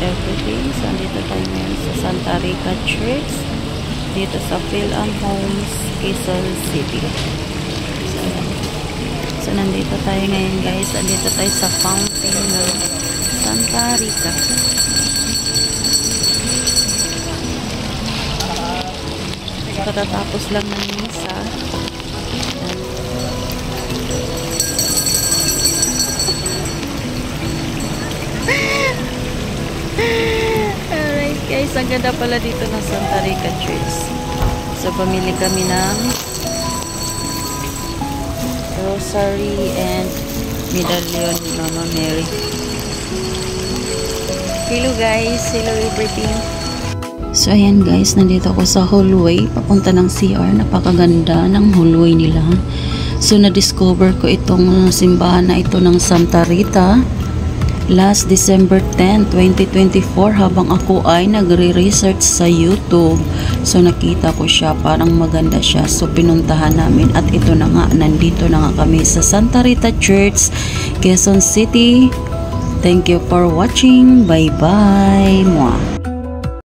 everything. So, andito tayo ngayon sa Santa Rica Church. Dito sa Philam Homes, Quezon City. So, nandito tayo ngayon guys. Andito tayo sa fountain ng Santa Rica. Katatapos lang ng misa. Alright guys, ang ganda pala dito ng Santa Rica Church. So, pamili kami ng rosary and medallion ni Mama Mary. Hello guys, hello everything. So, ayan guys, nandito ako sa hallway, papunta ng CR. Napakaganda ng hallway nila. So, na-discover ko itong simbahan na ito ng Santa Rita last December 10, 2024 habang ako ay nagre-research sa YouTube. So, nakita ko siya, parang maganda siya. So, pinuntahan namin at ito na nga, nandito na nga kami sa Santa Rita Church, Quezon City. Thank you for watching. Bye-bye. Mwah.